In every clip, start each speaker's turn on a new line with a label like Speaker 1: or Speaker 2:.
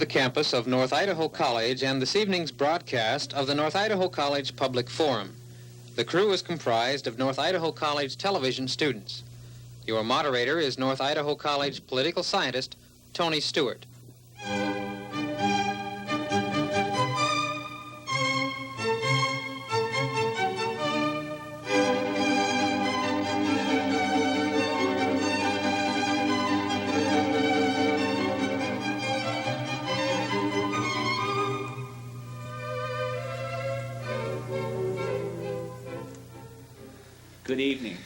Speaker 1: the campus of North Idaho College and this evening's broadcast of the North Idaho College Public Forum. The crew is comprised of North Idaho College television students. Your moderator is North Idaho College political scientist Tony Stewart.
Speaker 2: Good evening.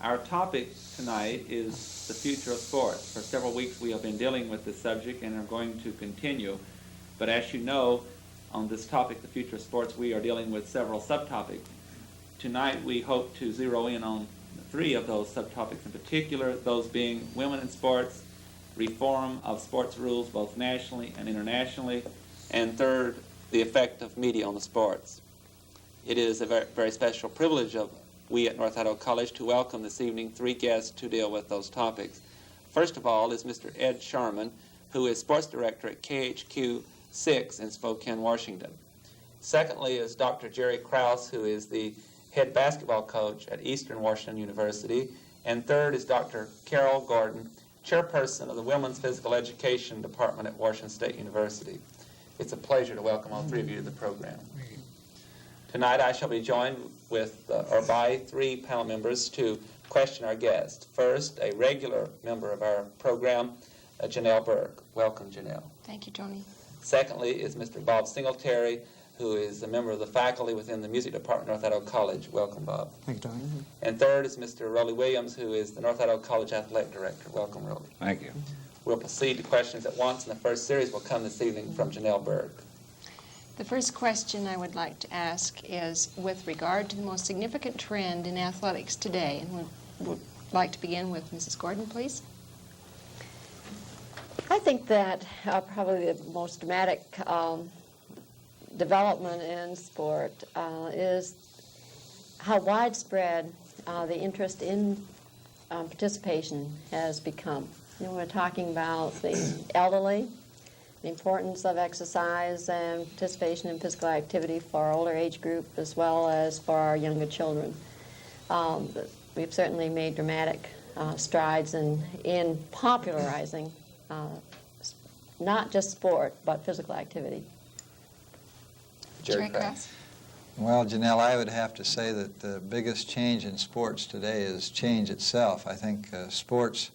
Speaker 2: Our topic tonight is the future of sports. For several weeks we have been dealing with this subject and are going to continue. But as you know, on this topic, the future of sports, we are dealing with several subtopics. Tonight we hope to zero in on three of those subtopics in particular, those being women in sports, reform of sports rules both nationally and internationally, and third, the effect of media on the sports. It is a very special privilege of we at North Idaho College to welcome this evening three guests to deal with those topics. First of all is Mr. Ed Sharman, who is sports director at KHQ 6 in Spokane, Washington. Secondly is Dr. Jerry Krause, who is the head basketball coach at Eastern Washington University. And third is Dr. Carol Gordon, chairperson of the Women's Physical Education Department at Washington State University. It's a pleasure to welcome all three of you to the program. Tonight I shall be joined by three panel members to question our guests. First, a regular member of our program, Janelle Berg. Welcome, Janelle.
Speaker 3: Thank you, Tony.
Speaker 2: Secondly is Mr. Bob Singletary, who is a member of the faculty within the music department at North Idaho College. Welcome, Bob.
Speaker 4: Thank you, Tony.
Speaker 2: And third is Mr. Rollie Williams, who is the North Idaho College athletic director. Welcome, Rollie.
Speaker 5: Thank you.
Speaker 2: We'll proceed to questions at once, and the first series will come this evening from Janelle Berg.
Speaker 3: The first question I would like to ask is with regard to the most significant trend in athletics today, and we would like to begin with Mrs. Gordon, please.
Speaker 6: I think that probably the most dramatic development in sport is how widespread the interest in participation has become. You know, we're talking about the elderly, the importance of exercise and participation in physical activity for our older age group as well as for our younger children. We've certainly made dramatic strides in popularizing not just sport, but physical activity.
Speaker 2: Jerry Krause.
Speaker 4: Well, Janelle, I would have to say that the biggest change in sports today is change itself. I think sports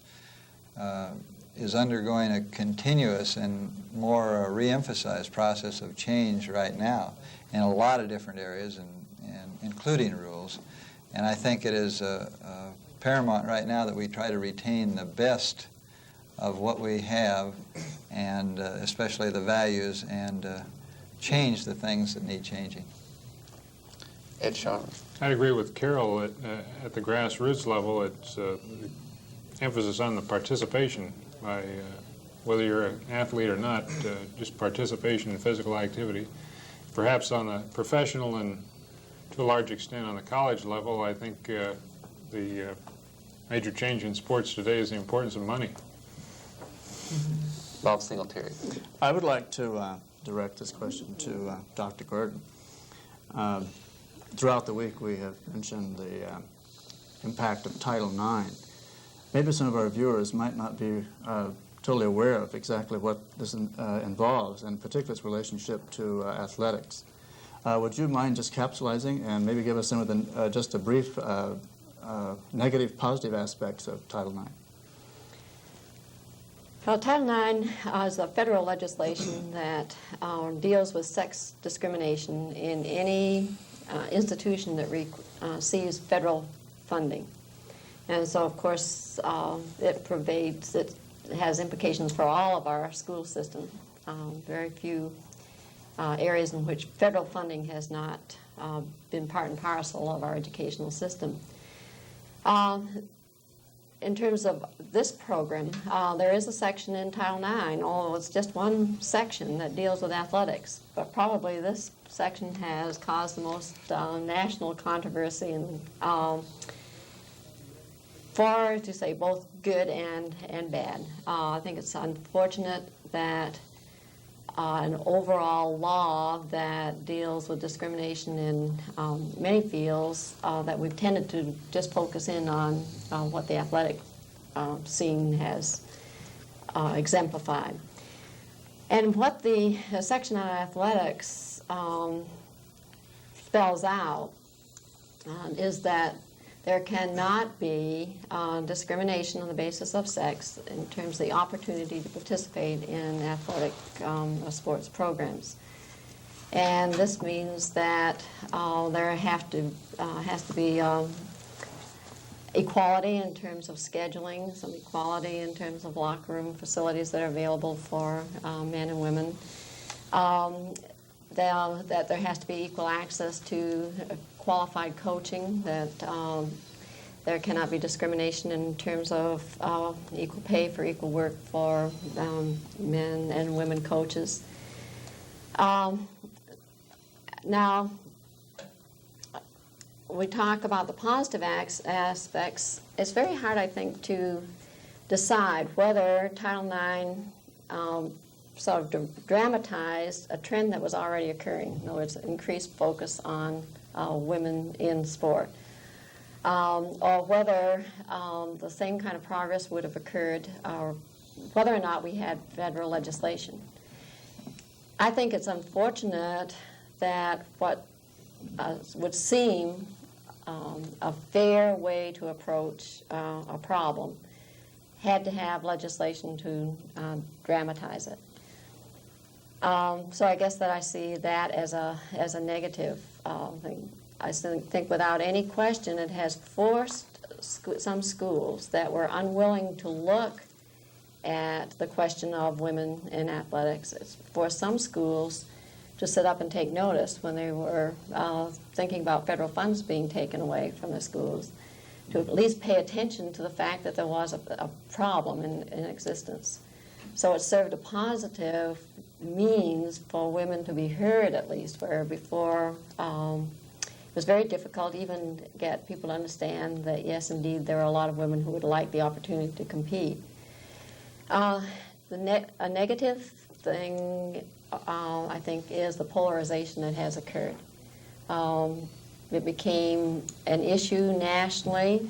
Speaker 4: is undergoing a continuous and more re-emphasized process of change right now in a lot of different areas, and including rules. And I think it is paramount right now that we try to retain the best of what we have, and especially the values, and change the things that need changing.
Speaker 2: Ed Sharman.
Speaker 7: I agree with Carol. At the grassroots level, it's emphasis on the participation by whether you're an athlete or not, just participation in physical activity. Perhaps on the professional and to a large extent on the college level, I think the major change in sports today is the importance of money.
Speaker 2: Bob Singletary.
Speaker 8: I would like to direct this question to Dr. Gordon. Throughout the week we have mentioned the impact of Title IX. Maybe some of our viewers might not be totally aware of exactly what this involves, and particularly its relationship to athletics. Would you mind just capsulizing and maybe give us some of the, just a brief negative, positive aspects of Title IX?
Speaker 6: Well, Title IX is a federal legislation that deals with sex discrimination in any institution that receives federal funding. And so, of course, it has implications for all of our school system. Very few areas in which federal funding has not been part and parcel of our educational system. In terms of this program, there is a section in Title IX, although it's just one section that deals with athletics, but probably this section has caused the most national controversy and for, to say, both good and bad. I think it's unfortunate that an overall law that deals with discrimination in many fields, that we've tended to just focus in on what the athletic scene has exemplified. And what the section on athletics spells out is that there cannot be discrimination on the basis of sex in terms of the opportunity to participate in athletic sports programs. And this means that there has to be equality in terms of scheduling, some equality in terms of locker room facilities that are available for men and women. That there has to be equal access to qualified coaching, that there cannot be discrimination in terms of equal pay for equal work for men and women coaches. Now, we talk about the positive aspects. It's very hard, I think, to decide whether Title IX sort of dramatized a trend that was already occurring. In other words, increased focus on women in sport, or whether the same kind of progress would have occurred, or whether or not we had federal legislation. I think it's unfortunate that what would seem a fair way to approach a problem had to have legislation to dramatize it. So I guess that I see that as a negative thing. I think without any question it has forced some schools that were unwilling to look at the question of women in athletics. It's forced some schools to sit up and take notice when they were thinking about federal funds being taken away from the schools, to at least pay attention to the fact that there was a problem in existence. So it served a positive means for women to be heard, at least, where before it was very difficult to even get people to understand that, yes, indeed, there are a lot of women who would like the opportunity to compete. A negative thing, I think, is the polarization that has occurred. It became an issue nationally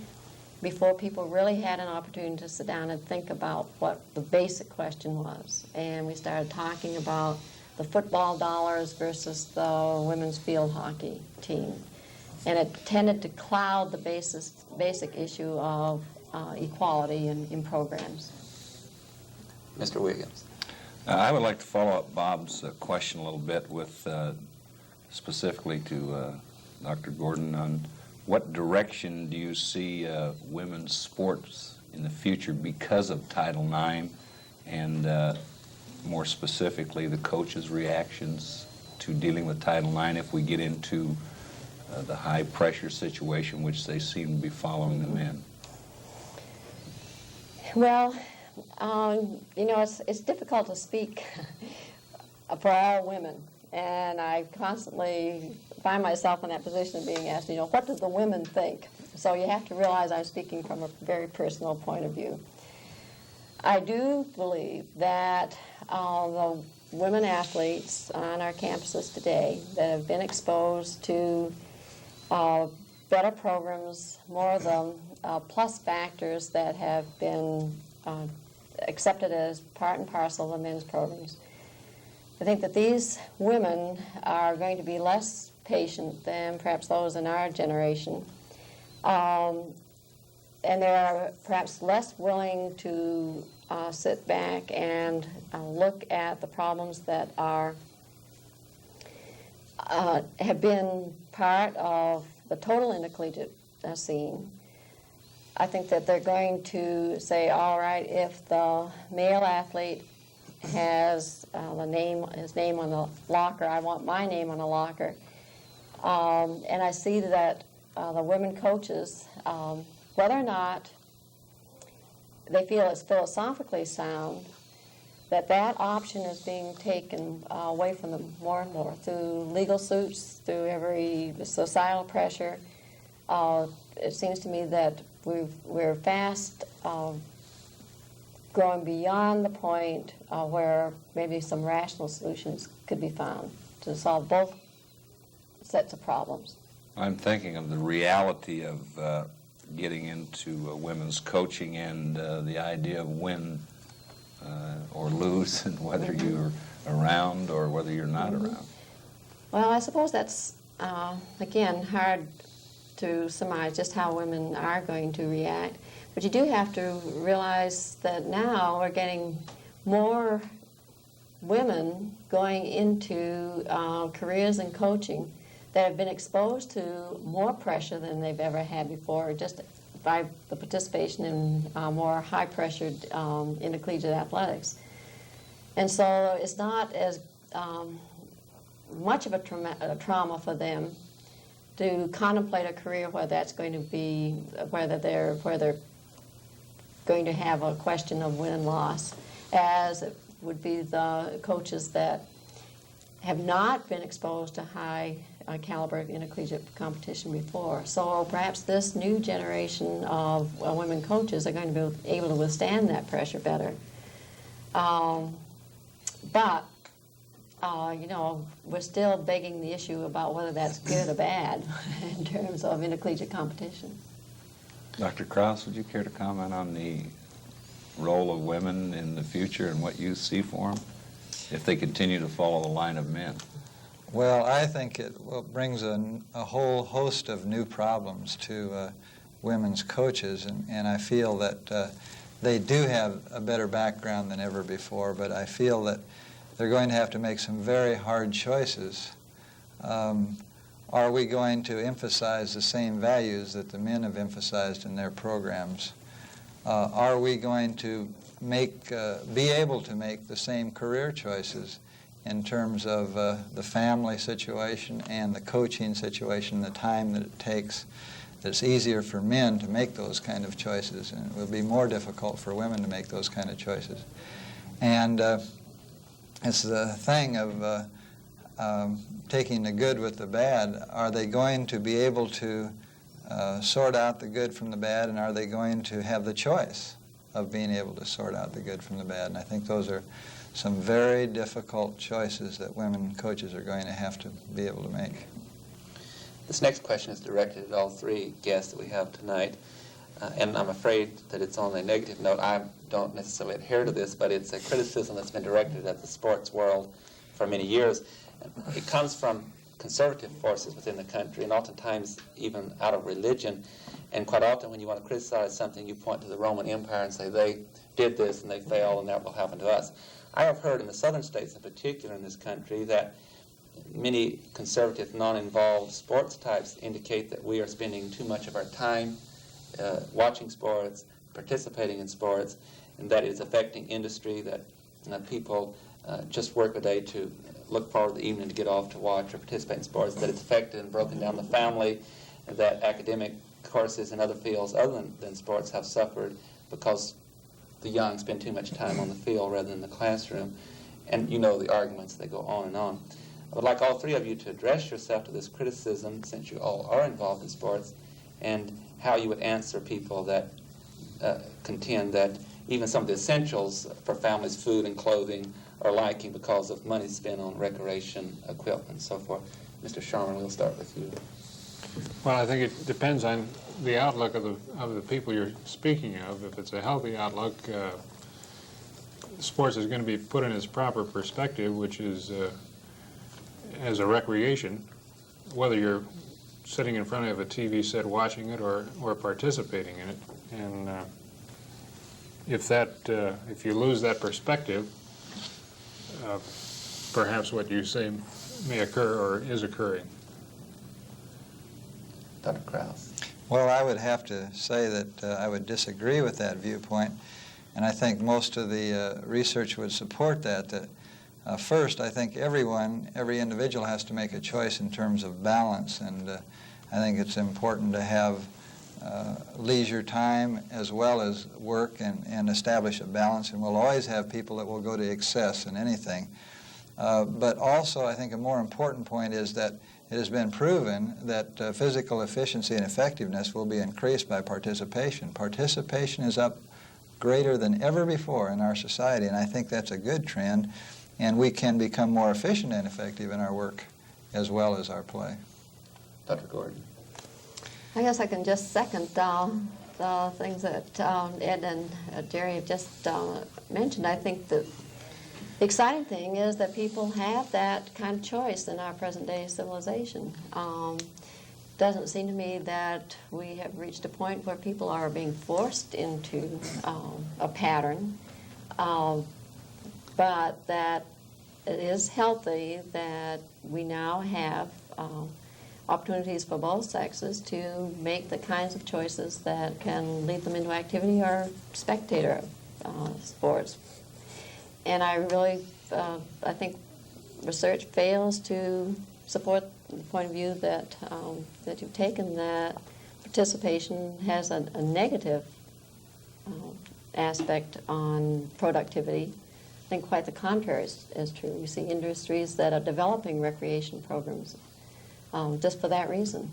Speaker 6: before people really had an opportunity to sit down and think about what the basic question was. And we started talking about the football dollars versus the women's field hockey team. And it tended to cloud the basic issue of equality in programs.
Speaker 1: Mr. Wiggins.
Speaker 5: I would like to follow up Bob's question a little bit with specifically to Dr. Gordon on what direction do you see women's sports in the future because of Title IX, and more specifically the coaches' reactions to dealing with Title IX if we get into the high-pressure situation which they seem to be following them in?
Speaker 6: Well, you know, it's difficult to speak for all women, and I constantly find myself in that position of being asked, you know, what do the women think? So you have to realize I'm speaking from a very personal point of view. I do believe that the women athletes on our campuses today that have been exposed to better programs, more of the plus factors that have been accepted as part and parcel of the men's programs. I think that these women are going to be less patient than perhaps those in our generation. And they are perhaps less willing to sit back and look at the problems that are have been part of the total intercollegiate scene. I think that they're going to say, all right, if the male athlete has his name on the locker, I want my name on the locker. And I see that the women coaches, whether or not they feel it's philosophically sound, that option is being taken away from them more and more through legal suits, through every societal pressure. It seems to me that we're fast growing beyond the point where maybe some rational solutions could be found to solve both sets of problems.
Speaker 5: I'm thinking of the reality of getting into women's coaching and the idea of win or lose, and whether you're around or whether you're not around.
Speaker 6: Well, I suppose that's, again, hard to surmise just how women are going to react. But you do have to realize that now we're getting more women going into careers in coaching that have been exposed to more pressure than they've ever had before, just by the participation in more high-pressured intercollegiate athletics. And so it's not as much of a trauma for them to contemplate a career where that's going to be, whether they're going to have a question of win and loss, as it would be the coaches that have not been exposed to high caliber intercollegiate competition before. So perhaps this new generation of women coaches are going to be able to withstand that pressure better. But you know, we're still begging the issue about whether that's good or bad in terms of intercollegiate competition.
Speaker 5: Dr. Krause, would you care to comment on the role of women in the future and what you see for them if they continue to follow the line of men?
Speaker 4: Well, I think it brings a whole host of new problems to women's coaches, and I feel that they do have a better background than ever before, but I feel that they're going to have to make some very hard choices. Are we going to emphasize the same values that the men have emphasized in their programs? Are we going to be able to make the same career choices in terms of the family situation and the coaching situation, the time that it takes? It's easier for men to make those kind of choices, and it will be more difficult for women to make those kind of choices. And it's the thing of taking the good with the bad. Are they going to be able to sort out the good from the bad, and are they going to have the choice of being able to sort out the good from the bad? And I think those are some very difficult choices that women coaches are going to have to be able to make.
Speaker 9: This next question is directed at all three guests that we have tonight, and I'm afraid that it's on a negative note. I don't necessarily adhere to this, but it's a criticism that's been directed at the sports world for many years. It comes from conservative forces within the country, and oftentimes even out of religion. And quite often when you want to criticize something, you point to the Roman Empire and say they did this and they failed and that will happen to us. I have heard in the southern states in particular in this country that many conservative, non-involved sports types indicate that we are spending too much of our time watching sports, participating in sports, and that it's affecting industry, that people just work a day to look forward to the evening to get off to watch or participate in sports, that it's affected and broken down the family, and that academic courses in other fields other than sports have suffered because the young spend too much time on the field rather than the classroom. And you know the arguments, they go on and on. I would like all three of you to address yourself to this criticism, since you all are involved in sports, and how you would answer people that contend that even some of the essentials for families, food and clothing, are lacking because of money spent on recreation, equipment, and so forth. Mr. Sharman, we'll start with you.
Speaker 7: Well, I think it depends on the outlook of the people you're speaking of. If it's a healthy outlook, sports is going to be put in its proper perspective, which is as a recreation, whether you're sitting in front of a TV set watching it or participating in it. And if you lose that perspective, perhaps what you say may occur or is occurring.
Speaker 9: Dr. Krause.
Speaker 4: Well, I would have to say that I would disagree with that viewpoint, and I think most of the research would support that. First, I think every individual has to make a choice in terms of balance, and I think it's important to have leisure time as well as work and establish a balance, and we'll always have people that will go to excess in anything. But also, I think a more important point is that it has been proven that physical efficiency and effectiveness will be increased by participation. Participation is up greater than ever before in our society, and I think that's a good trend, and we can become more efficient and effective in our work as well as our play.
Speaker 9: Dr. Gordon.
Speaker 6: I guess I can just second the things that Ed and Jerry have just mentioned. I think the exciting thing is that people have that kind of choice in our present-day civilization. Doesn't seem to me that we have reached a point where people are being forced into a pattern, but that it is healthy that we now have opportunities for both sexes to make the kinds of choices that can lead them into activity or spectator sports. And I really, I think research fails to support the point of view that that you've taken, that participation has a negative aspect on productivity. I think quite the contrary is true. We see industries that are developing recreation programs just for that reason.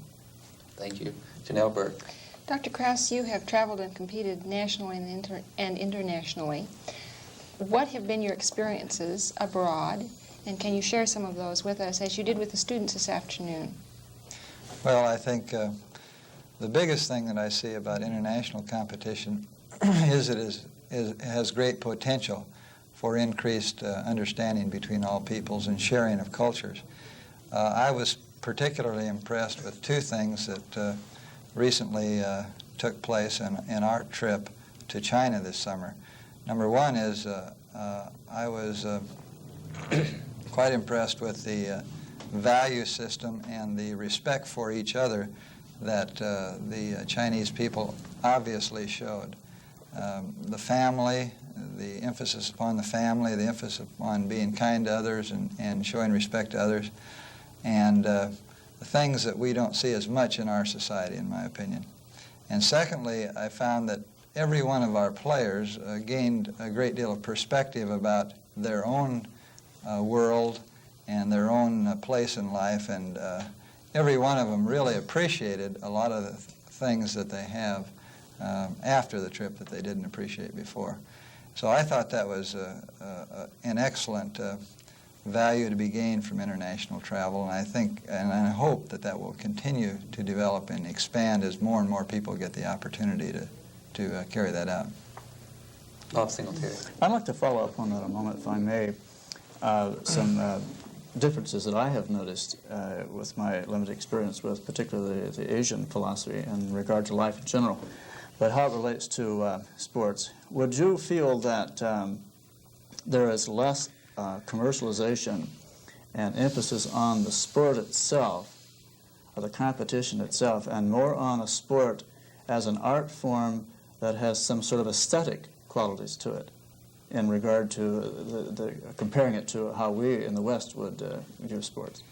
Speaker 9: Thank you. Janelle Burke.
Speaker 3: Dr. Krause, you have traveled and competed nationally and internationally. What have been your experiences abroad, and can you share some of those with us, as you did with the students this afternoon?
Speaker 4: Well, I think the biggest thing that I see about international competition is it has great potential for increased understanding between all peoples and sharing of cultures. I was particularly impressed with two things that recently took place in our trip to China this summer. Number one is I was quite impressed with the value system and the respect for each other that the Chinese people obviously showed. The family, the emphasis upon the family, the emphasis upon being kind to others and showing respect to others, and the things that we don't see as much in our society, in my opinion. And secondly, I found that every one of our players gained a great deal of perspective about their own world and their own place in life, and every one of them really appreciated a lot of the things that they have after the trip that they didn't appreciate before. So I thought that was an excellent value to be gained from international travel, and I think and I hope that that will continue to develop and expand as more and more people get the opportunity to carry that out.
Speaker 9: Bob Singletary.
Speaker 8: I'd like to follow up on that a moment, if I may. Some differences that I have noticed with my limited experience with particularly the Asian philosophy in regard to life in general, but how it relates to sports. Would you feel that there is less commercialization and emphasis on the sport itself, or the competition itself, and more on a sport as an art form that has some sort of aesthetic qualities to it, in regard to the comparing it to how we in the West would view sports?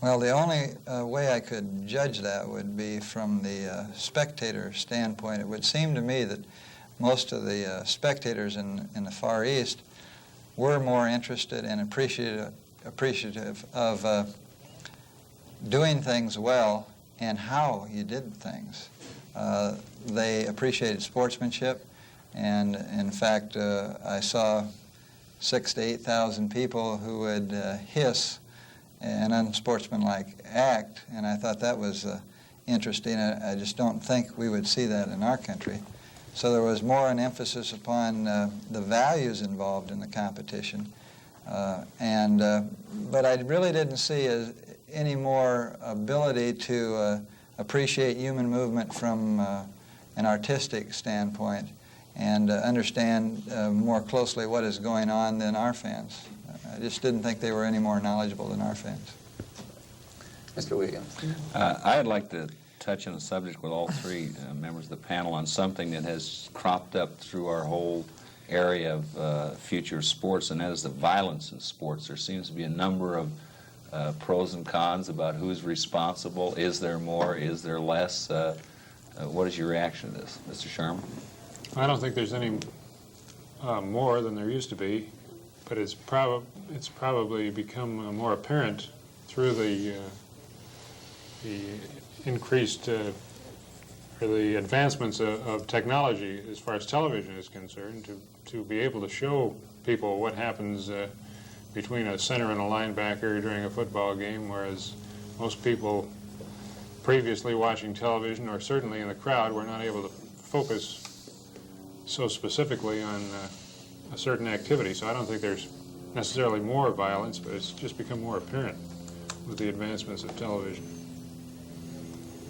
Speaker 4: Well, the only way I could judge that would be from the spectator standpoint. It would seem to me that most of the spectators in the Far East were more interested and appreciative of doing things well and how you did things. They appreciated sportsmanship, and in fact, I saw 6,000 to 8,000 people who would hiss an unsportsmanlike act, and I thought that was interesting. I just don't think we would see that in our country. So there was more an emphasis upon the values involved in the competition, but I really didn't see any more ability to appreciate human movement from an artistic standpoint and understand more closely what is going on than our fans. I just didn't think they were any more knowledgeable than our fans.
Speaker 9: Mr. Williams.
Speaker 5: I'd like to touch on a subject with all three members of the panel on something that has cropped up through our whole area of future sports, and that is the violence in sports. There seems to be a number of pros and cons about who's responsible. Is there more? Is there less? What is your reaction to this, Mr. Sharma?
Speaker 7: I don't think there's any more than there used to be, but it's probably become more apparent through the increased the advancements of technology as far as television is concerned, to be able to show people what happens between a center and a linebacker during a football game, whereas most people previously watching television, or certainly in the crowd, were not able to focus so specifically on a certain activity. So I don't think there's necessarily more violence, but it's just become more apparent with the advancements of television.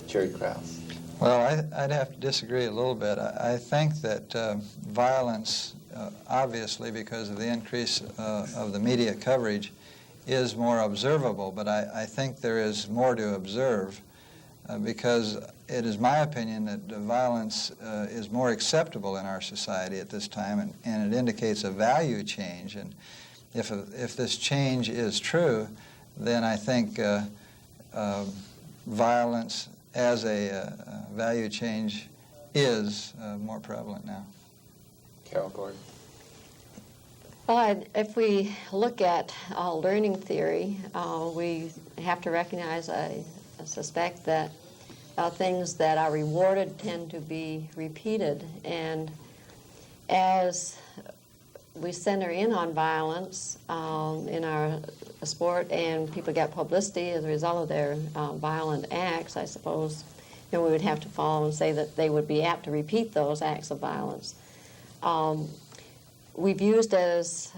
Speaker 9: Jerry Krause.
Speaker 4: Well, I'd have to disagree a little bit. I think that violence, obviously because of the increase of the media coverage, is more observable, but I think there is more to observe because it is my opinion that violence is more acceptable in our society at this time, and it indicates a value change. And if this change is true, then I think violence as a value change is more prevalent now.
Speaker 9: Carol Gordon.
Speaker 6: Well, if we look at learning theory, we have to recognize, I suspect, that things that are rewarded tend to be repeated. And as we center in on violence in our sport, and people get publicity as a result of their violent acts, I suppose, we would have to follow and say that they would be apt to repeat those acts of violence. We've used as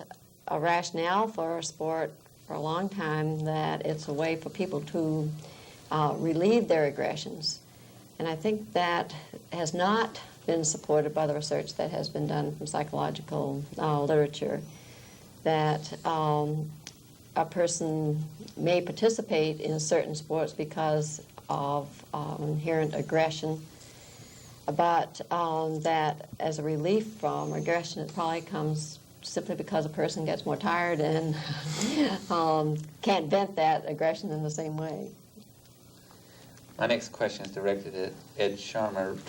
Speaker 6: a rationale for our sport for a long time that it's a way for people to relieve their aggressions. And I think that has not been supported by the research that has been done from psychological literature, that a person may participate in certain sports because of inherent aggression, but that as a relief from aggression, it probably comes simply because a person gets more tired and can't vent that aggression in the same way.
Speaker 9: My next question is directed at Ed Sharman.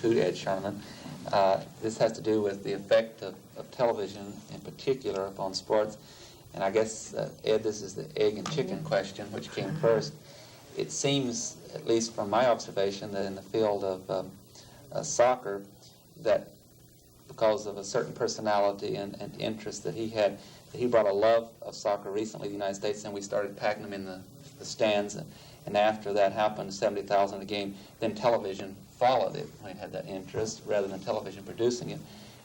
Speaker 9: This has to do with the effect of television in particular upon sports. And I guess, Ed, this is the egg and chicken question, which came first. It seems, at least from my observation, that in the field of soccer, that because of a certain personality and interest that he had, that he brought a love of soccer recently in the United States, and we started packing them in the stands. And after that happened, 70,000 a game, then television followed it when it had that interest rather than television producing it.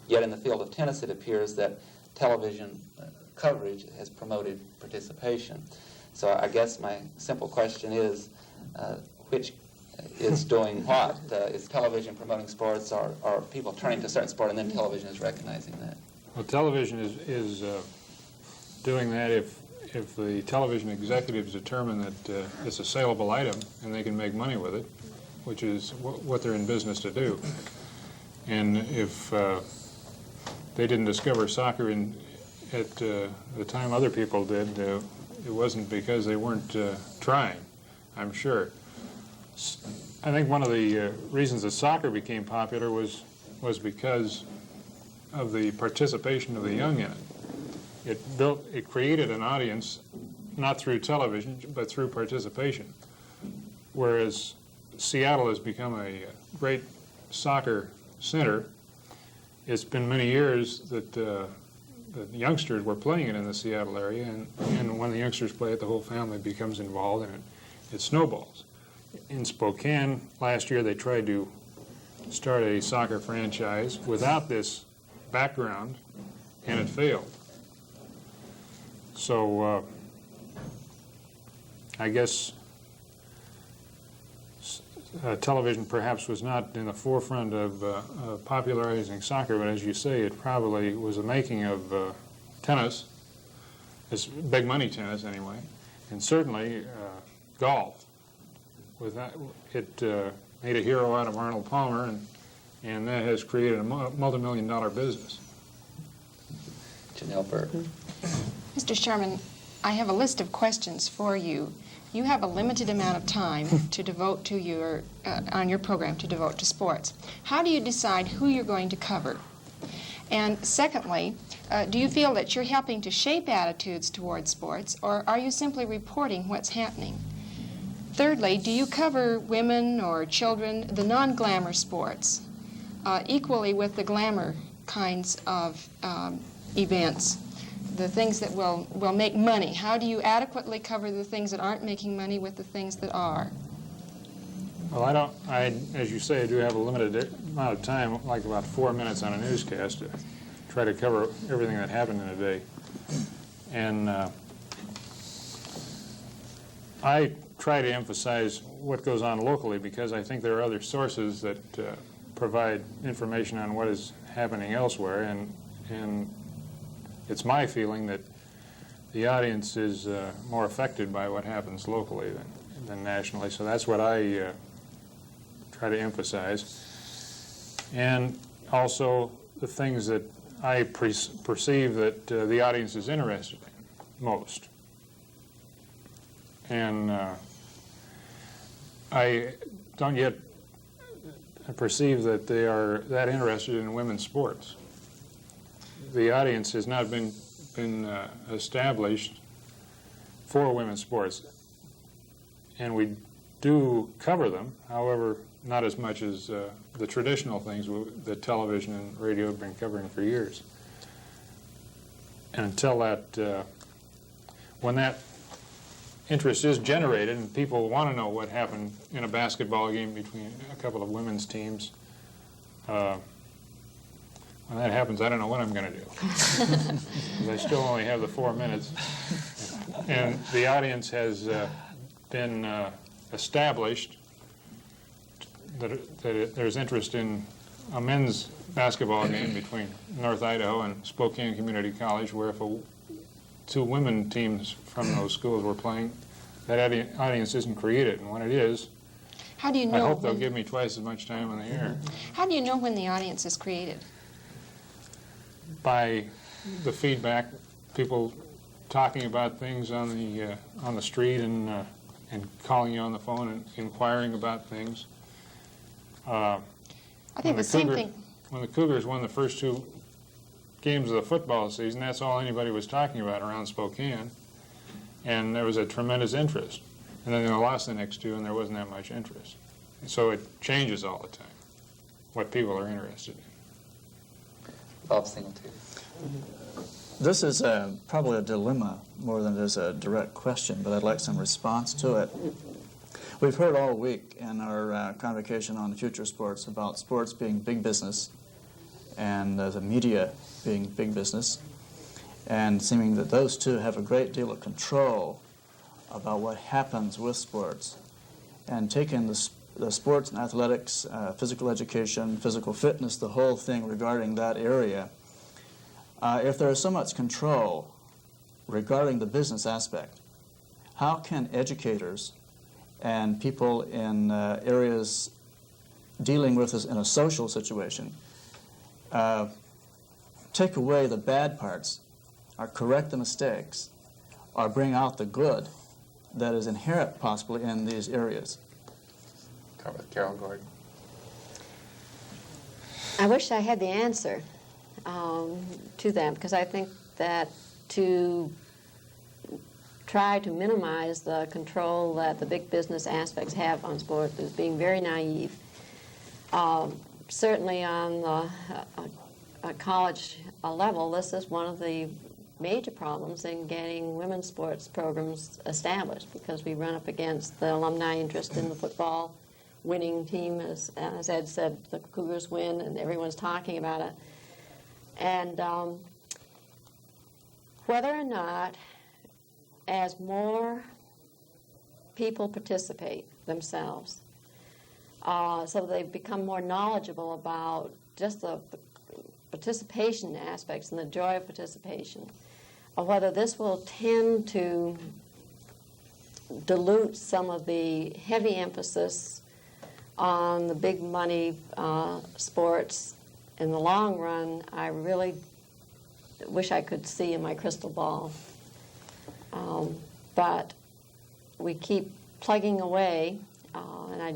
Speaker 9: Yet in the field of tennis, it appears that television coverage has promoted participation. So I guess my simple question is, which is doing what? Is television promoting sports, or are people turning to a certain sport and then television is recognizing that?
Speaker 7: Well, television is doing that if the television executives determine that it's a saleable item and they can make money with it, which is what they're in business to do. And if they didn't discover soccer at the time other people did, it wasn't because they weren't trying, I'm sure. I think one of the reasons that soccer became popular was because of the participation of the young in it. It created an audience, not through television, but through participation. Whereas Seattle has become a great soccer center, it's been many years that the youngsters were playing it in the Seattle area, and when the youngsters play it, the whole family becomes involved, and it snowballs. In Spokane, last year, they tried to start a soccer franchise without this background, and it failed. So I guess television perhaps was not in the forefront of popularizing soccer, but as you say, it probably was the making of tennis, it's big money tennis anyway, and certainly golf. With that, it made a hero out of Arnold Palmer, and that has created a multi-million-dollar business.
Speaker 9: Janelle Burke.
Speaker 3: Mr. Sharman, I have a list of questions for you. You have a limited amount of time to devote to your, on your program to devote to sports. How do you decide who you're going to cover? And secondly, do you feel that you're helping to shape attitudes towards sports, or are you simply reporting what's happening? Thirdly, do you cover women or children, the non-glamour sports, equally with the glamour kinds of events, the things that will make money? How do you adequately cover the things that aren't making money with the things that are?
Speaker 7: Well, as you say, I do have a limited amount of time, like about 4 minutes on a newscast, to try to cover everything that happened in a day. And I try to emphasize what goes on locally, because I think there are other sources that provide information on what is happening elsewhere, and it's my feeling that the audience is more affected by what happens locally than nationally, so that's what I try to emphasize. And also the things that I perceive that the audience is interested in most. And I don't yet perceive that they are that interested in women's sports. The audience has not been established for women's sports, and we do cover them, however, not as much as the traditional things that television and radio have been covering for years. And until that, when that interest is generated and people want to know what happened in a basketball game between a couple of women's teams, when that happens, I don't know what I'm going to do. 'Cause I still only have the 4 minutes. And the audience has been established that there's interest in a men's basketball game between North Idaho and Spokane Community College, where if two women teams from those schools were playing, that audience isn't created. And when it is,
Speaker 3: How do you know
Speaker 7: I hope they'll give me twice as much time on the air.
Speaker 3: How do you know when the audience is created?
Speaker 7: By the feedback, people talking about things on the street and calling you on the phone and inquiring about things.
Speaker 3: I think the same thing.
Speaker 7: When the Cougars won the first 2 games of the football season, that's all anybody was talking about around Spokane, and there was a tremendous interest. And then they lost the next 2, and there wasn't that much interest. So it changes all the time, what people are interested in.
Speaker 9: Bob Singleton.
Speaker 8: This is probably a dilemma more than it is a direct question, but I'd like some response to it. We've heard all week in our convocation on future sports about sports being big business and the media being big business, and seeming that those two have a great deal of control about what happens with sports, and taking the sports and athletics, physical education, physical fitness, the whole thing regarding that area. If there is so much control regarding the business aspect, how can educators and people in areas dealing with this in a social situation take away the bad parts, or correct the mistakes, or bring out the good that is inherent possibly in these areas?
Speaker 9: Carol Gordon.
Speaker 6: I wish I had the answer to that, because I think that to try to minimize the control that the big business aspects have on sport is being very naive. Certainly on the college level, this is one of the major problems in getting women's sports programs established, because we run up against the alumni interest in the football winning team. As Ed said, the Cougars win and everyone's talking about it. And whether or not, as more people participate themselves, so they become more knowledgeable about just the participation aspects and the joy of participation, or whether this will tend to dilute some of the heavy emphasis on the big money sports in the long run, I really wish I could see in my crystal ball. But we keep plugging away, and I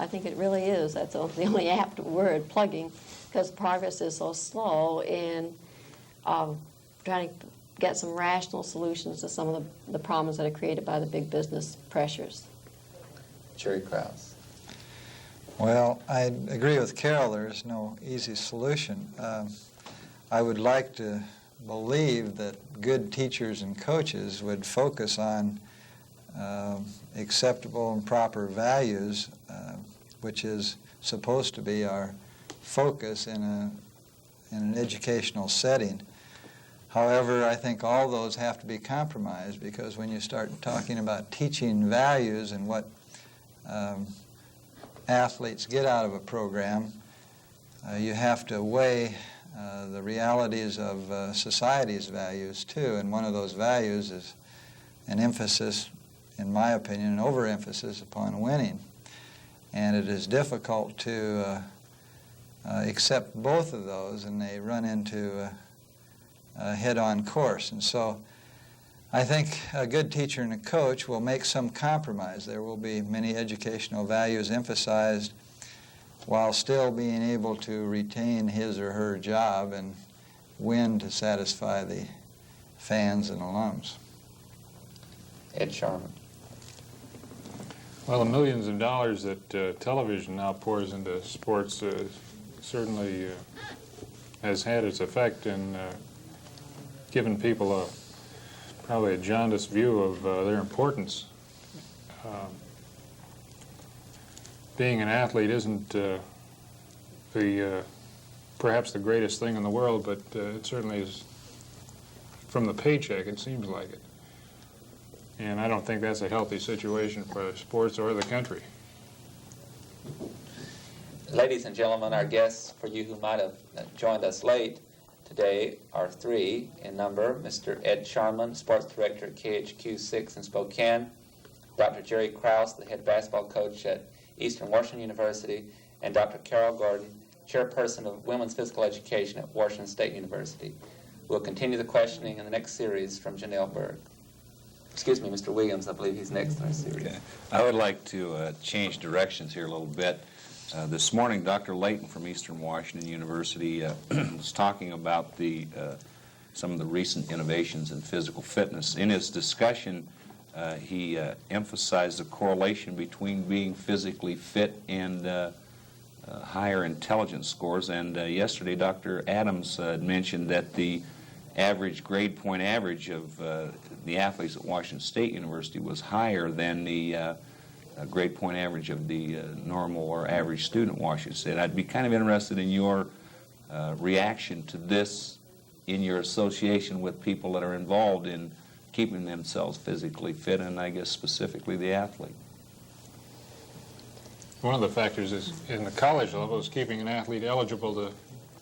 Speaker 6: think it really is, that's the only apt word, plugging, because progress is so slow in trying to get some rational solutions to some of the problems that are created by the big business pressures.
Speaker 9: Jerry Krause.
Speaker 4: Well, I agree with Carol. There is no easy solution. I would like to believe that good teachers and coaches would focus on acceptable and proper values, which is supposed to be our focus in an educational setting. However, I think all those have to be compromised, because when you start talking about teaching values and what athletes get out of a program, you have to weigh the realities of society's values too, and one of those values is an emphasis, in my opinion, an overemphasis upon winning. And it is difficult to accept both of those, and they run into a head-on course. And so I think a good teacher and a coach will make some compromise. There will be many educational values emphasized while still being able to retain his or her job and win to satisfy the fans and alums.
Speaker 9: Ed Sharman.
Speaker 7: Well, the millions of dollars that television now pours into sports certainly has had its effect in giving people probably a jaundiced view of their importance. Being an athlete isn't perhaps the greatest thing in the world, but it certainly is. From the paycheck, it seems like it. And I don't think that's a healthy situation for sports or the country.
Speaker 9: Ladies and gentlemen, our guests, for you who might have joined us late today, are three in number: Mr. Ed Sharman, sports director at KHQ 6 in Spokane; Dr. Jerry Krause, the head basketball coach at Eastern Washington University; and Dr. Carol Gordon, chairperson of Women's Physical Education at Washington State University. We'll continue the questioning in the next series from Janelle Berg. Excuse me, Mr. Williams, I believe he's next in our series.
Speaker 5: Okay. I would like to change directions here a little bit. This morning, Dr. Layton from Eastern Washington University was talking about some of the recent innovations in physical fitness. In his discussion, he emphasized the correlation between being physically fit and higher intelligence scores. And yesterday, Dr. Adams mentioned that the average grade point average of the athletes at Washington State University was higher than the grade point average of the normal or average student at Washington State. I'd be kind of interested in your reaction to this in your association with people that are involved in keeping themselves physically fit, and I guess specifically the athlete.
Speaker 7: One of the factors is in the college level is keeping an athlete eligible to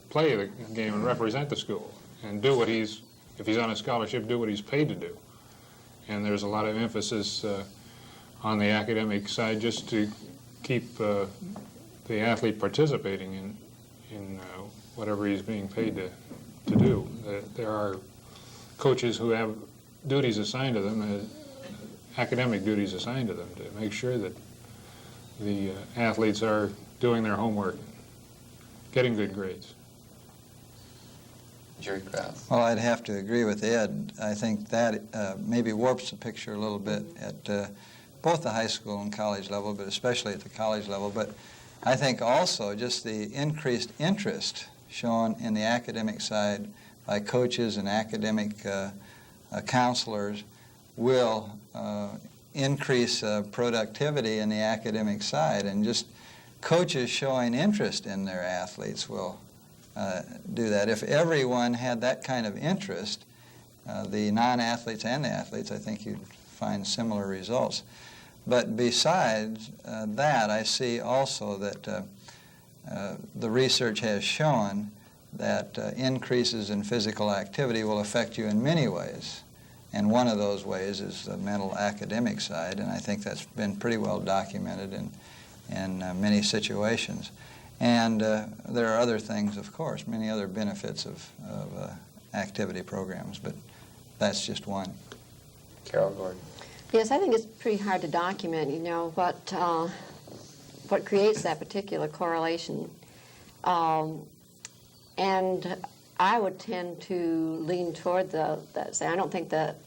Speaker 7: play the game and represent the school and do what if he's on a scholarship, do what he's paid to do. And there's a lot of emphasis on the academic side just to keep the athlete participating in whatever he's being paid to do. There are coaches who have duties assigned to them, academic duties assigned to them, to make sure that the athletes are doing their homework, getting good grades.
Speaker 9: Jerry Krause.
Speaker 4: Well, I'd have to agree with Ed. I think that maybe warps the picture a little bit at both the high school and college level, but especially at the college level. But I think also just the increased interest shown in the academic side by coaches and academic counselors will increase productivity in the academic side, and just coaches showing interest in their athletes will do that. If everyone had that kind of interest, the non-athletes and the athletes, I think you'd find similar results. But besides that, I see also that the research has shown that increases in physical activity will affect you in many ways. And one of those ways is the mental academic side, and I think that's been pretty well documented in many situations. And there are other things, of course, many other benefits of activity programs, but that's just one.
Speaker 9: Carol Gordon.
Speaker 6: Yes, I think it's pretty hard to document, what creates that particular correlation. And I would tend to lean toward that. Say, I don't think that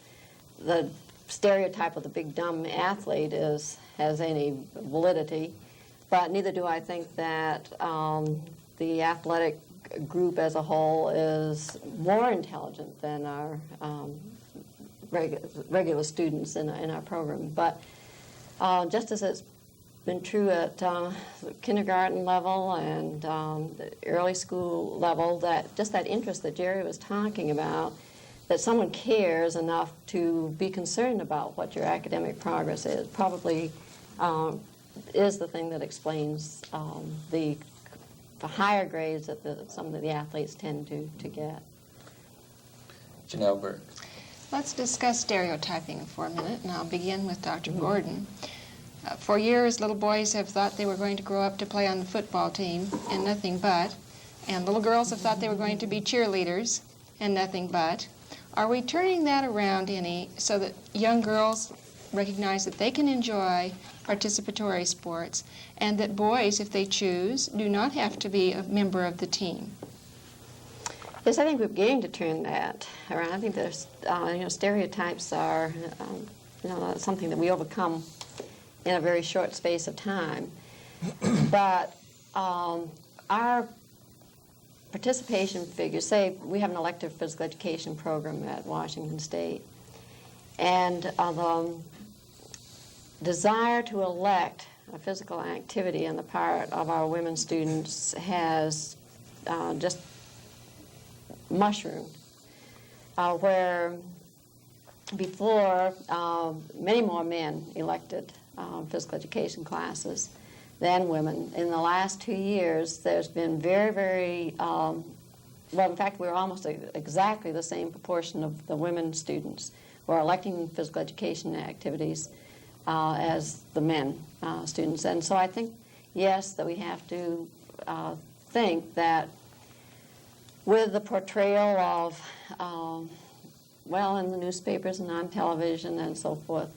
Speaker 6: the stereotype of the big dumb athlete has any validity, but neither do I think that the athletic group as a whole is more intelligent than our regular students in our program. But just as it's been true at kindergarten level and the early school level, that just that interest that Jerry was talking about, that someone cares enough to be concerned about what your academic progress is, probably is the thing that explains the higher grades that some of the athletes tend to get.
Speaker 9: Janelle Burke.
Speaker 3: Let's discuss stereotyping for a minute, and I'll begin with Dr. Gordon. For years, little boys have thought they were going to grow up to play on the football team and nothing but, and little girls have thought they were going to be cheerleaders and nothing but. Are we turning that around any so that young girls recognize that they can enjoy participatory sports and that boys, if they choose, do not have to be a member of the team?
Speaker 6: Yes, I think we're beginning to turn that around. I think there's, stereotypes are, something that we overcome in a very short space of time. But our participation figures, say we have an elective physical education program at Washington State, and the desire to elect a physical activity on the part of our women students has just mushroomed, where before many more men elected physical education classes than women. In the last 2 years, there's been very, very, well, in fact, we're almost exactly the same proportion of the women students who are electing physical education activities as the men students. And so I think, yes, that we have to think that with the portrayal of, in the newspapers and on television and so forth,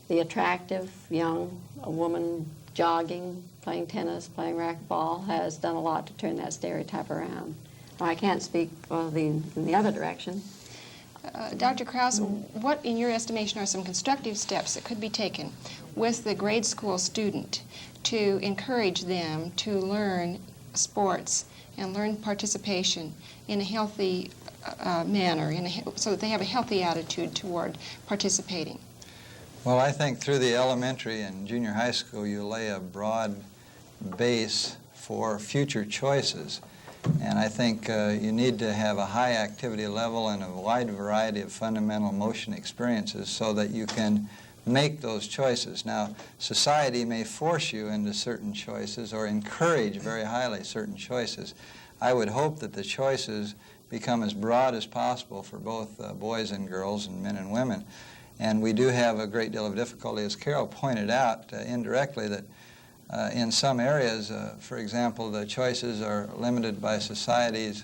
Speaker 6: the attractive young woman jogging, playing tennis, playing racquetball has done a lot to turn that stereotype around. I can't speak in the other direction.
Speaker 3: Dr. Krause, what, in your estimation, are some constructive steps that could be taken with the grade school student to encourage them to learn sports and learn participation in a healthy manner, so that they have a healthy attitude toward participating?
Speaker 4: Well, I think through the elementary and junior high school, you lay a broad base for future choices. And I think you need to have a high activity level and a wide variety of fundamental motion experiences so that you can make those choices. Now, society may force you into certain choices or encourage very highly certain choices. I would hope that the choices become as broad as possible for both boys and girls and men and women. And we do have a great deal of difficulty, as Carol pointed out indirectly, that in some areas, for example, the choices are limited by society's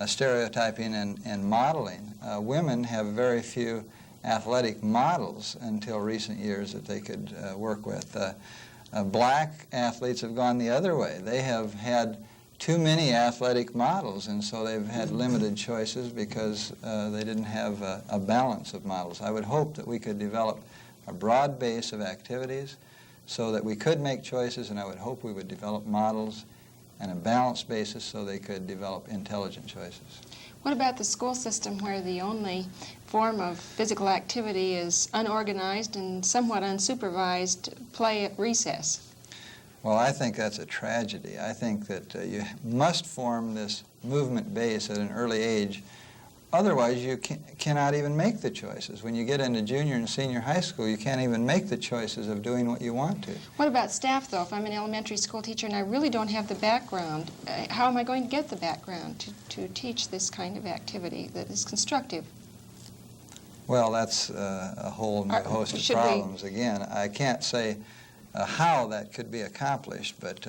Speaker 4: stereotyping and modeling. Women have very few athletic models until recent years that they could work with. Black athletes have gone the other way. They have had too many athletic models, and so they've had limited choices because they didn't have a balance of models. I would hope that we could develop a broad base of activities so that we could make choices, and I would hope we would develop models and a balanced basis so they could develop intelligent choices.
Speaker 3: What about the school system where the only form of physical activity is unorganized and somewhat unsupervised play at recess?
Speaker 4: Well, I think that's a tragedy. I think that you must form this movement base at an early age. Otherwise, you cannot even make the choices. When you get into junior and senior high school, you can't even make the choices of doing what you want to.
Speaker 3: What about staff, though? If I'm an elementary school teacher and I really don't have the background, how am I going to get the background to teach this kind of activity that is constructive?
Speaker 4: Well, that's a whole new host of problems. Again, I can't say how that could be accomplished, but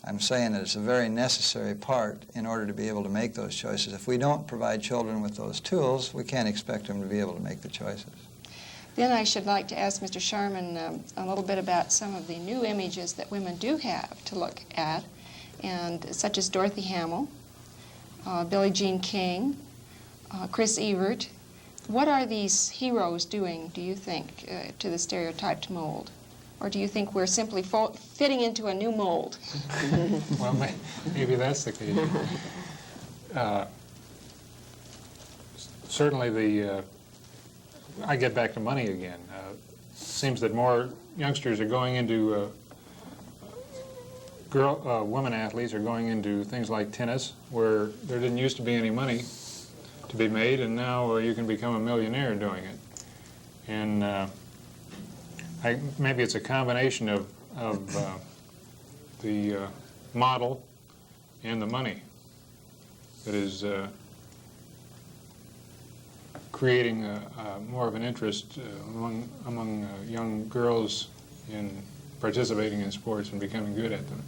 Speaker 4: I'm saying that it's a very necessary part in order to be able to make those choices. If we don't provide children with those tools, we can't expect them to be able to make the choices.
Speaker 3: Then I should like to ask Mr. Sharman a little bit about some of the new images that women do have to look at, and such as Dorothy Hamill, Billie Jean King, Chris Evert, What are these heroes doing, do you think, to the stereotyped mold? Or do you think we're simply fitting into a new mold?
Speaker 7: Well, maybe that's the case. Certainly I get back to money again. It seems that more youngsters are going into, women athletes are going into things like tennis, where there didn't used to be any money to be made, and now you can become a millionaire doing it. And maybe it's a combination of the model and the money that is creating more of an interest among young girls in participating in sports and becoming good at them.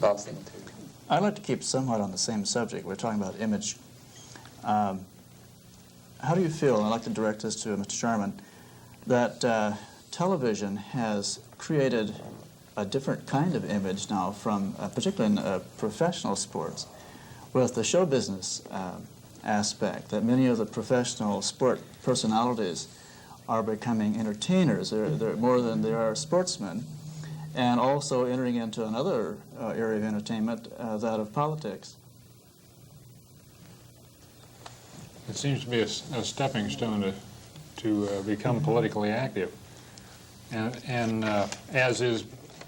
Speaker 9: Bob Singleton.
Speaker 8: I'd like to keep somewhat on the same subject. We're talking about image. How do you feel, and I'd like to direct this to Mr. Sharman, that television has created a different kind of image now from, particularly in professional sports, with the show business aspect, that many of the professional sport personalities are becoming entertainers. They're more than they are sportsmen, and also entering into another area of entertainment, that of politics.
Speaker 7: It seems to be a stepping stone to become politically active, and as is,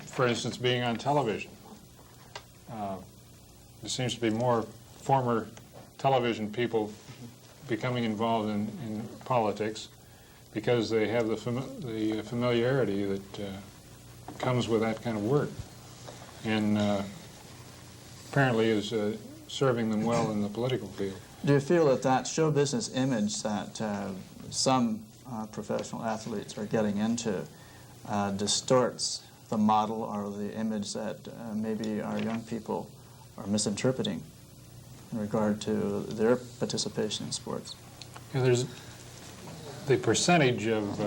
Speaker 7: for instance, being on television. There seems to be more former television people becoming involved in politics because they have the familiarity that comes with that kind of work, and apparently is serving them well in the political field.
Speaker 8: Do you feel that that show business image that some professional athletes are getting into distorts the model or the image that maybe our young people are misinterpreting in regard to their participation in sports?
Speaker 7: Yeah, there's the percentage of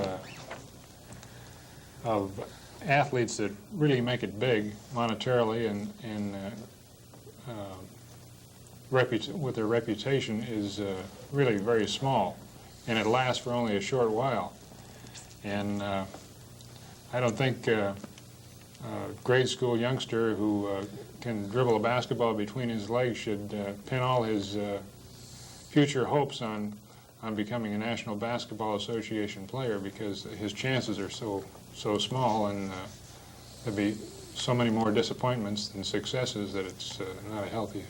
Speaker 7: athletes that really make it big monetarily and with their reputation is really very small, and it lasts for only a short while. And I don't think a grade school youngster who can dribble a basketball between his legs should pin all his future hopes on becoming a National Basketball Association player, because his chances are so small, and there'd be so many more disappointments than successes that it's not a healthy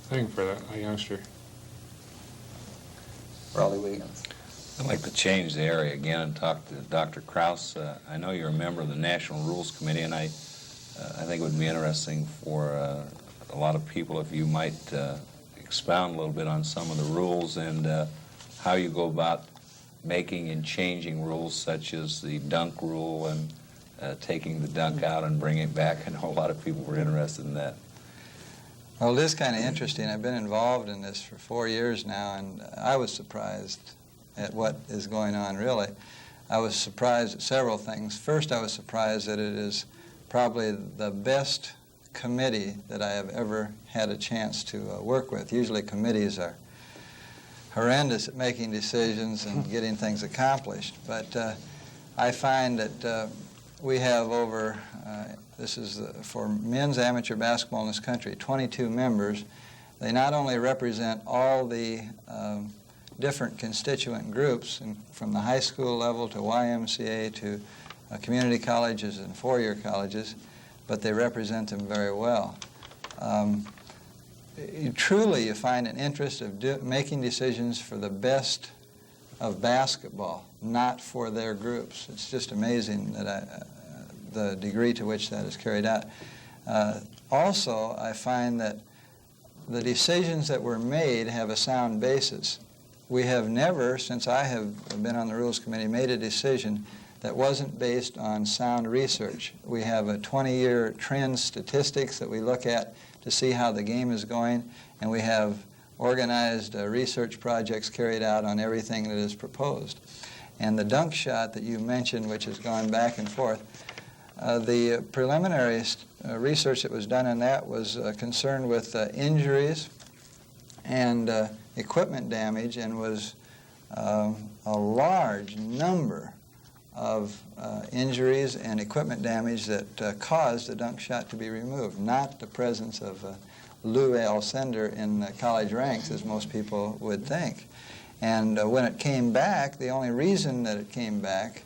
Speaker 7: thing for a youngster.
Speaker 9: Raleigh Williams.
Speaker 5: I'd like to change the area again and talk to Dr. Krause. I know you're a member of the National Rules Committee, and I think it would be interesting for a lot of people if you might expound a little bit on some of the rules and how you go about making and changing rules, such as the dunk rule and taking the dunk out and bringing it back. I know a lot of people were interested in that.
Speaker 4: Well, it is kind of interesting. I've been involved in this for 4 years now, and I was surprised at what is going on, really. I was surprised at several things. First, I was surprised that it is probably the best committee that I have ever had a chance to work with. Usually committees are horrendous at making decisions and getting things accomplished, but I find that we have over, this is for men's amateur basketball in this country, 22 members. They not only represent all the different constituent groups, from the high school level to YMCA to community colleges and four-year colleges, but they represent them very well. Truly, you find an interest of making decisions for the best of basketball, not for their groups. It's just amazing that the degree to which that is carried out. Also, I find that the decisions that were made have a sound basis. We have never, since I have been on the Rules Committee, made a decision that wasn't based on sound research. We have a 20-year trend statistics that we look at to see how the game is going, and we have organized research projects carried out on everything that is proposed. And the dunk shot that you mentioned, which has gone back and forth, the preliminary research that was done on that was concerned with injuries and equipment damage, and was a large number of injuries and equipment damage that caused the dunk shot to be removed, not the presence of Lou Alcindor in college ranks, as most people would think. And when it came back, the only reason that it came back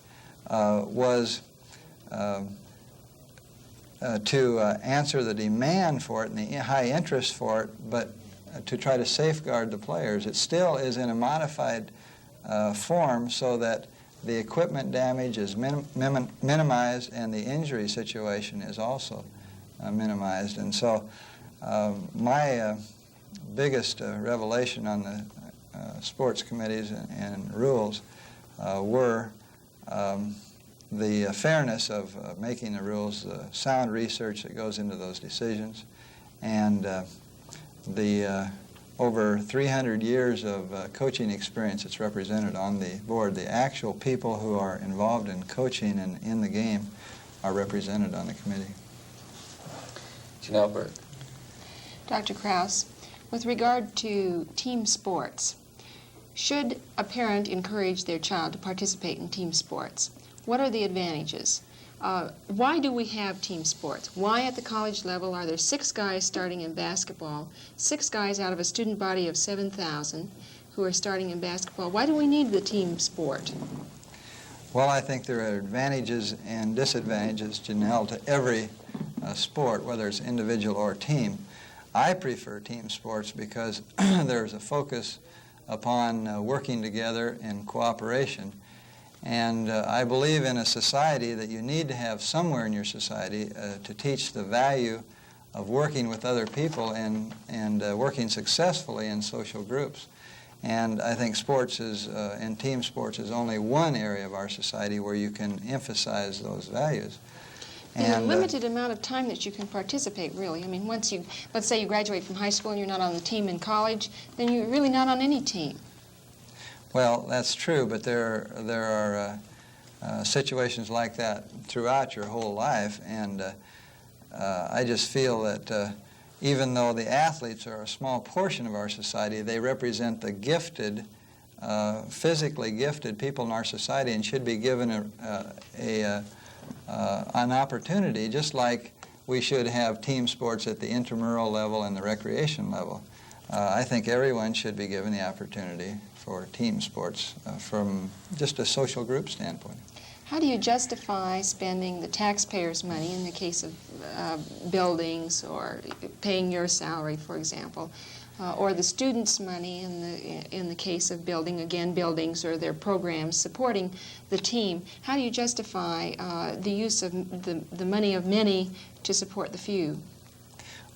Speaker 4: was to answer the demand for it and the high interest for it, but to try to safeguard the players. It still is in a modified form so that the equipment damage is minimized and the injury situation is also minimized. And so my biggest revelation on the sports committees and rules were the fairness of making the rules, the sound research that goes into those decisions, and the over 300 years of coaching experience that's represented on the board. The actual people who are involved in coaching and in the game are represented on the committee.
Speaker 9: Janelle Burke.
Speaker 3: Dr. Krause, with regard to team sports, should a parent encourage their child to participate in team sports? What are the advantages? Why do we have team sports? Why at the college level are there 6 guys starting in basketball, 6 guys out of a student body of 7,000 who are starting in basketball? Why do we need the team sport?
Speaker 4: Well, I think there are advantages and disadvantages, Janelle, to every sport, whether it's individual or team. I prefer team sports because there's a focus upon working together in cooperation. And I believe in a society that you need to have somewhere in your society to teach the value of working with other people and working successfully in social groups. And I think sports is, and team sports is only one area of our society where you can emphasize those values.
Speaker 3: And a limited amount of time that you can participate, really. I mean, once you, let's say you graduate from high school and you're not on the team in college, then you're really not on any team.
Speaker 4: Well, that's true, but there are situations like that throughout your whole life, and I just feel that even though the athletes are a small portion of our society, they represent the gifted, physically gifted people in our society and should be given an opportunity, just like we should have team sports at the intramural level and the recreation level. I think everyone should be given the opportunity for team sports from just a social group standpoint.
Speaker 3: How do you justify spending the taxpayers' money in the case of buildings or paying your salary, for example, or the students' money in the case of building, again, buildings or their programs supporting the team? How do you justify the use of the money of many to support the few?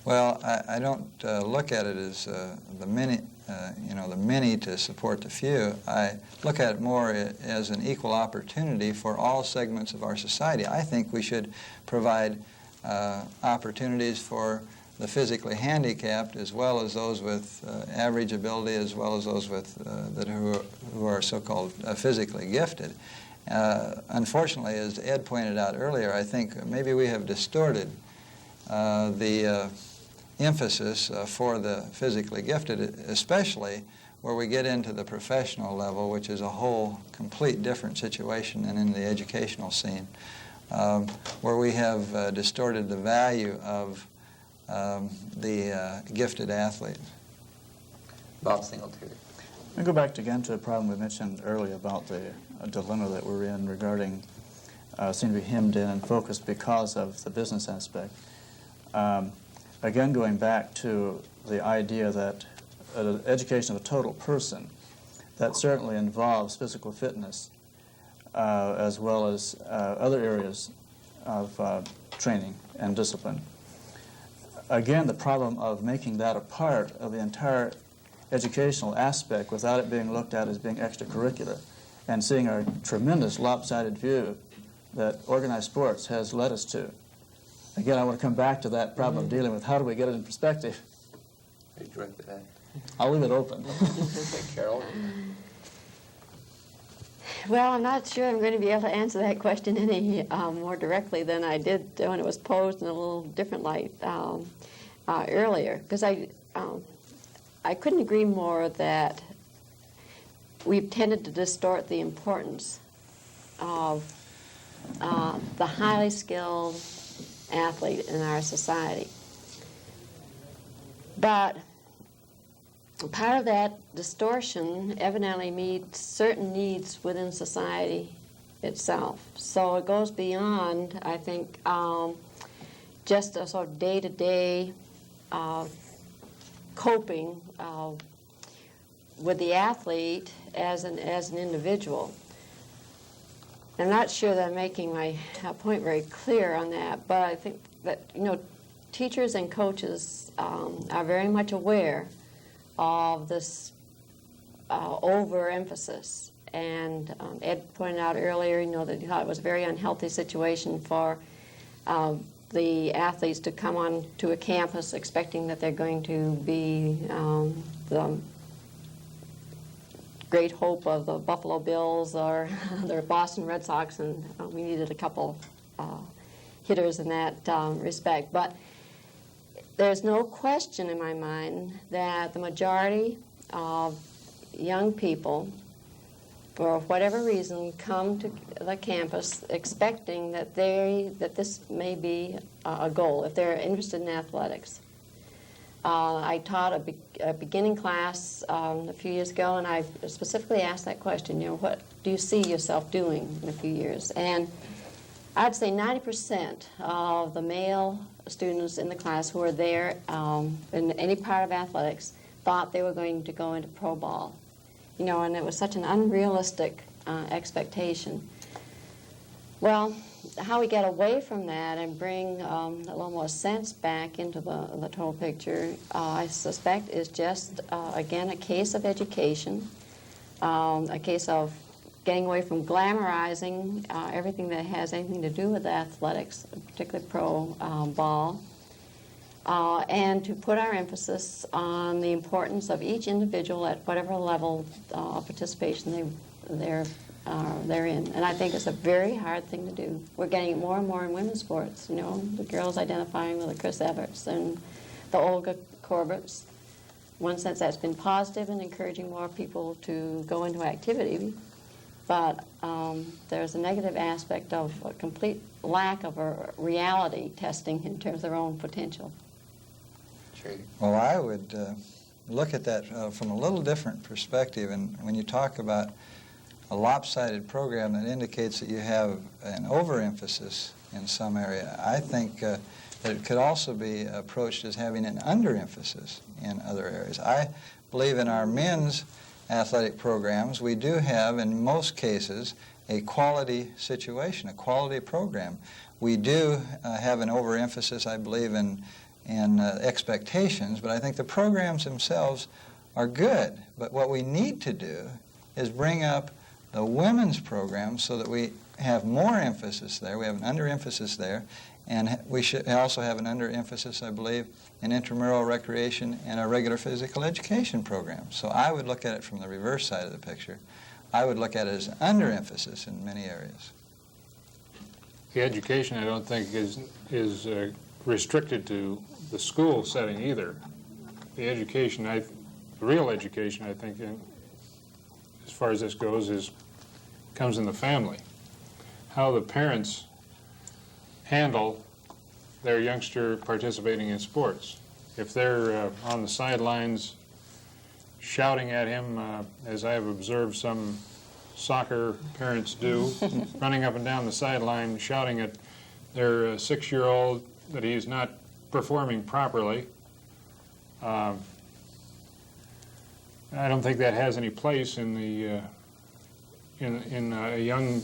Speaker 4: Well, I don't look at it as the many to support the few. I look at it more as an equal opportunity for all segments of our society. I think we should provide opportunities for the physically handicapped, as well as those with average ability, as well as those with who are so-called physically gifted. Unfortunately, as Ed pointed out earlier, I think maybe we have distorted the emphasis for the physically gifted, especially where we get into the professional level, which is a whole complete different situation than in the educational scene, where we have distorted the value of the gifted athlete.
Speaker 9: Bob Singletary.
Speaker 8: I go back again to a problem we mentioned earlier about the dilemma that we're in regarding seem to be hemmed in and focused because of the business aspect. Again, going back to the idea that education of a total person, that certainly involves physical fitness as well as other areas of training and discipline. Again, the problem of making that a part of the entire educational aspect without it being looked at as being extracurricular and seeing our tremendous lopsided view that organized sports has led us to. Again, I want to come back to that problem of dealing with how do we get it in perspective.
Speaker 9: Are you directed at?
Speaker 8: I'll leave it open.
Speaker 9: Okay, Carol.
Speaker 6: Well, I'm not sure I'm going to be able to answer that question any more directly than I did when it was posed in a little different light earlier, because I couldn't agree more that we've tended to distort the importance of the highly skilled athlete in our society. But part of that distortion evidently meets certain needs within society itself. So it goes beyond, I think, just a sort of day-to-day coping with the athlete as an individual. I'm not sure that I'm making my point very clear on that, but I think that, teachers and coaches are very much aware of this overemphasis. And Ed pointed out earlier, that he thought it was a very unhealthy situation for the athletes to come on to a campus expecting that they're going to be the great hope of the Buffalo Bills or the Boston Red Sox, and we needed a couple hitters in that respect. But there's no question in my mind that the majority of young people, for whatever reason, come to the campus expecting that this may be a goal, if they're interested in athletics. I taught a beginning class a few years ago, and I specifically asked that question, what do you see yourself doing in a few years? And I'd say 90% of the male students in the class who were there in any part of athletics thought they were going to go into pro ball. And it was such an unrealistic expectation. Well, how we get away from that and bring a little more sense back into the total picture, I suspect, is just, again, a case of education, a case of getting away from glamorizing everything that has anything to do with athletics, particularly pro ball, and to put our emphasis on the importance of each individual at whatever level of participation they're in. And I think it's a very hard thing to do. We're getting it more and more in women's sports, the girls identifying with the Chris Everts and the Olga Korbut's. In one sense, that's been positive in encouraging more people to go into activity. But there's a negative aspect of a complete lack of a reality testing in terms of their own potential.
Speaker 9: Sure.
Speaker 4: Well, I would look at that from a little different perspective. And when you talk about a lopsided program that indicates that you have an overemphasis in some area, I think that it could also be approached as having an underemphasis in other areas. I believe in our men's athletic programs, we do have, in most cases, a quality situation, a quality program. We do have an overemphasis, I believe, in expectations, but I think the programs themselves are good. But what we need to do is bring up the women's program so that we have more emphasis there. We have an underemphasis there, and we should also have an underemphasis, I believe, in intramural recreation and a regular physical education program. So I would look at it from the reverse side of the picture. I would look at it as an underemphasis in many areas.
Speaker 7: The education, I don't think, is restricted to the school setting either. The education, the real education, I think, as far as this goes, comes in the family. How the parents handle their youngster participating in sports. If they're on the sidelines shouting at him, as I have observed some soccer parents do, running up and down the sideline shouting at their 6-year-old that he's not performing properly, I don't think that has any place in the in a young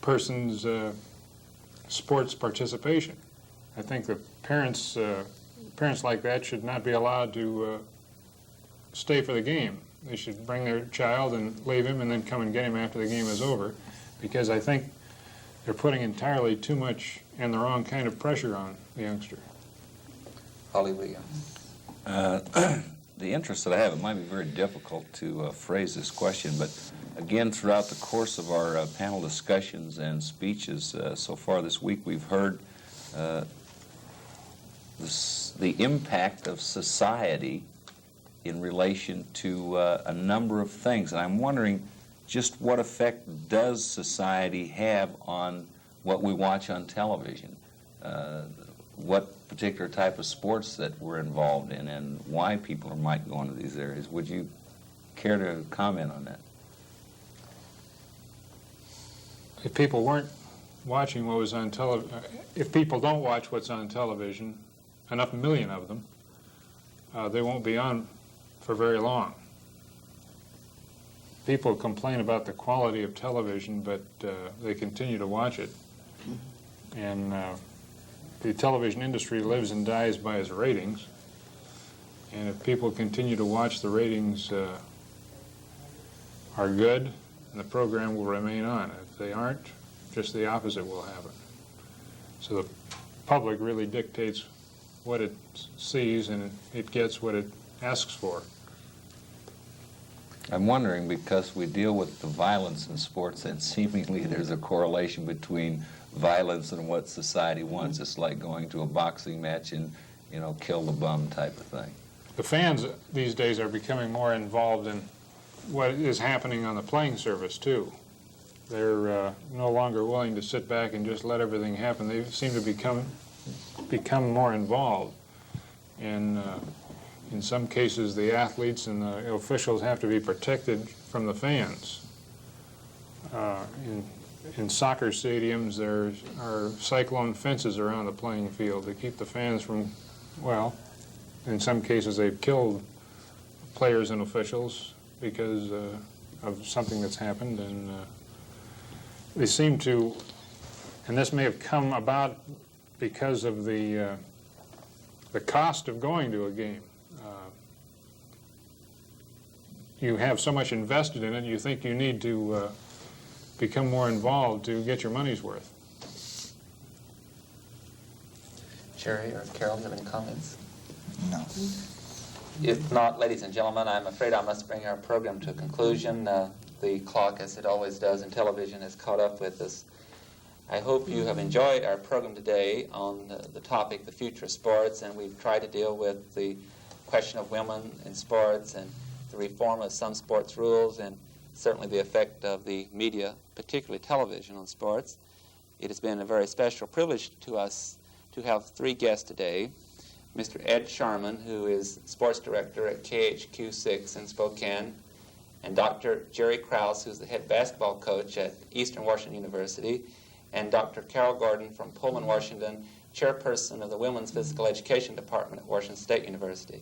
Speaker 7: person's sports participation. I think the parents like that should not be allowed to stay for the game. They should bring their child and leave him and then come and get him after the game is over, because I think they're putting entirely too much and the wrong kind of pressure on the youngster.
Speaker 9: Holly Williams.
Speaker 5: The interest that I have, it might be very difficult to phrase this question, but again, throughout the course of our panel discussions and speeches so far this week, we've heard the impact of society in relation to a number of things. And I'm wondering just what effect does society have on what we watch on television? What particular type of sports that we're involved in and why people might go into these areas. Would you care to comment on that?
Speaker 7: If people weren't watching what was on television, if people don't watch what's on television, enough million of them, they won't be on for very long. People complain about the quality of television, but they continue to watch it. And the television industry lives and dies by its ratings. And if people continue to watch, the ratings are good, and the program will remain on. If they aren't, just the opposite will happen. So the public really dictates what it sees, and it gets what it asks for.
Speaker 5: I'm wondering, because we deal with the violence in sports, and seemingly there's a correlation between violence and what society wants. It's like going to a boxing match and, you know, kill the bum type of thing.
Speaker 7: The fans these days are becoming more involved in what is happening on the playing surface, too. They're no longer willing to sit back and just let everything happen. They seem to become more involved. And in some cases, the athletes and the officials have to be protected from the fans. In soccer stadiums, there are cyclone fences around the playing field to keep the fans from, well, in some cases they've killed players and officials because of something that's happened. And they seem to, and this may have come about because of the cost of going to a game. You have so much invested in it, you think you need to become more involved to get your money's worth.
Speaker 9: Jerry or Carol, do you have any comments?
Speaker 4: No.
Speaker 9: If not, ladies and gentlemen, I'm afraid I must bring our program to a conclusion. The clock, as it always does in television, has caught up with us. I hope you have enjoyed our program today on the topic, the future of sports, and we've tried to deal with the question of women in sports and the reform of some sports rules and certainly the effect of the media, particularly television, on sports. It has been a very special privilege to us to have three guests today. Mr. Ed Sharman, who is sports director at KHQ6 in Spokane, and Dr. Jerry Krause, who's the head basketball coach at Eastern Washington University, and Dr. Carol Gordon from Pullman, Washington, chairperson of the Women's Physical Education Department at Washington State University.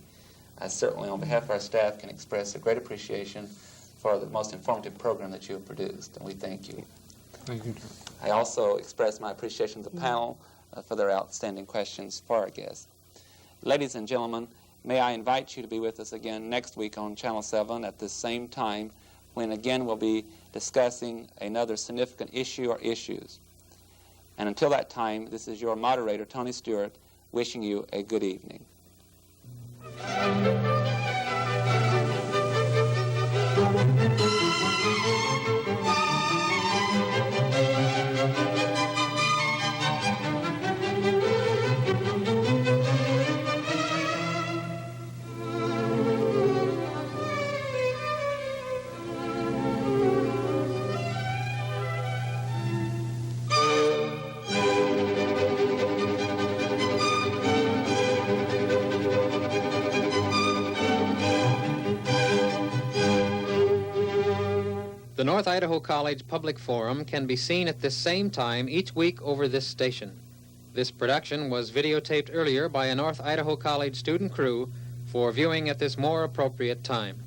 Speaker 9: I certainly, on behalf of our staff, can express a great appreciation for the most informative program that you have produced, and we thank you.
Speaker 7: Thank you,
Speaker 9: I also express my appreciation to the panel for their outstanding questions for our guests. Ladies and gentlemen, may I invite you to be with us again next week on Channel 7 at the same time, when again we'll be discussing another significant issue or issues. And until that time, this is your moderator, Tony Stewart, wishing you a good evening.
Speaker 1: The North Idaho College Public Forum can be seen at this same time each week over this station. This production was videotaped earlier by a North Idaho College student crew for viewing at this more appropriate time.